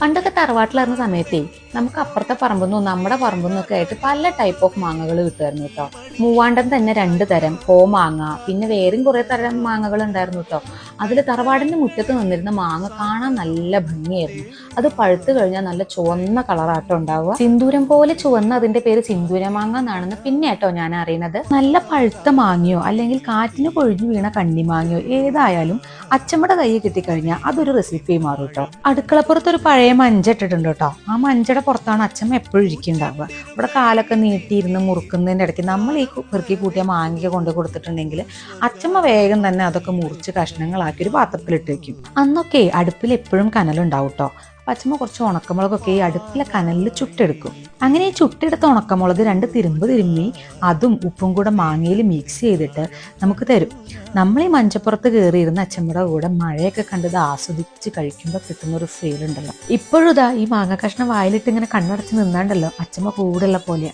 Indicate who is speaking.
Speaker 1: പണ്ടൊക്കെ തറവാട്ടിലിരുന്ന സമയത്തേ നമുക്ക് അപ്പുറത്തെ പറമ്പെന്നും നമ്മുടെ പറമ്പെന്നും ഒക്കെ ആയിട്ട് പല ടൈപ്പ് ഓഫ് മാങ്ങകൾ കിട്ടുമായിരുന്നു കേട്ടോ. മൂവാണ്ടൻ തന്നെ 2 തരം, കോമാങ്ങ, പിന്നെ വേറെയും കുറെ തരം മാങ്ങകൾ ഉണ്ടായിരുന്നു കേട്ടോ. അതിൽ തറവാടിന്റെ മുറ്റത്ത് നിന്നിരുന്ന മാങ്ങ കാണാൻ നല്ല ഭംഗിയായിരുന്നു. അത് പഴുത്തു കഴിഞ്ഞാൽ നല്ല ചുവന്ന കളറാട്ടോ ഉണ്ടാവുക. സിന്ദൂരം പോലെ ചുവന്ന അതിന്റെ പേര് സിന്ദൂര മാങ്ങ എന്നാണെന്ന് പിന്നെ കേട്ടോ ഞാൻ അറിയുന്നത്. നല്ല പഴുത്ത മാങ്ങയോ അല്ലെങ്കിൽ കാറ്റിന് പൊഴിഞ്ഞു വീണ കണ്ണിമാങ്ങയോ ഏതായാലും അച്ചമ്മയുടെ കയ്യിൽ കിട്ടിക്കഴിഞ്ഞാൽ അതൊരു റെസിപ്പി മാറും കേട്ടോ. അടുക്കളപ്പുറത്ത് ഒരു പഴയ മഞ്ച ഇട്ടിട്ടുണ്ട് കേട്ടോ. ആ മഞ്ചയുടെ പുറത്താണ് അച്ചമ്മ എപ്പോഴും ഇരിക്കുന്നുണ്ടാവുക. അവിടെ കാലൊക്കെ നീട്ടിയിരുന്ന് മുറുക്കുന്നതിൻ്റെ ഇടയ്ക്ക് നമ്മൾ ഈ പെറുക്കി കൂട്ടിയ മാങ്ങ കൊണ്ട് കൊടുത്തിട്ടുണ്ടെങ്കിൽ അച്ചമ്മ വേഗം തന്നെ അതൊക്കെ മുറിച്ച് കഷ്ണങ്ങളാക്കി ഒരു പാത്രത്തിലിട്ട് വെക്കും. അന്നൊക്കെ അടുപ്പിൽ എപ്പോഴും കനലുണ്ടാവും കേട്ടോ. അച്ചമ്മ കുറച്ച് ഉണക്കമുളകൊക്കെ ഈ അടുപ്പിലെ കനലിൽ ചുട്ടെടുക്കും. അങ്ങനെ ഈ ചുട്ടെടുത്ത ഉണക്കമുളക് 2 തിരുമ്പ് തിരുമ്മി അതും ഉപ്പും കൂടെ മാങ്ങയിൽ മിക്സ് ചെയ്തിട്ട് നമുക്ക് തരും. നമ്മൾ ഈ മഞ്ചപ്പുറത്ത് കയറിയിരുന്ന അച്ചമ്മയുടെ കൂടെ മഴയൊക്കെ കണ്ടത് ആസ്വദിച്ച് കഴിക്കുമ്പോൾ കിട്ടുന്ന ഒരു ഫീൽ ഉണ്ടല്ലോ. ഇപ്പോഴും ഇതാ ഈ മാങ്ങ കഷ്ണം വായിലിട്ട് ഇങ്ങനെ കണ്ണടച്ച് നിന്നാണ്ടല്ലോ അച്ചമ്മ കൂടുള്ള പോലെ.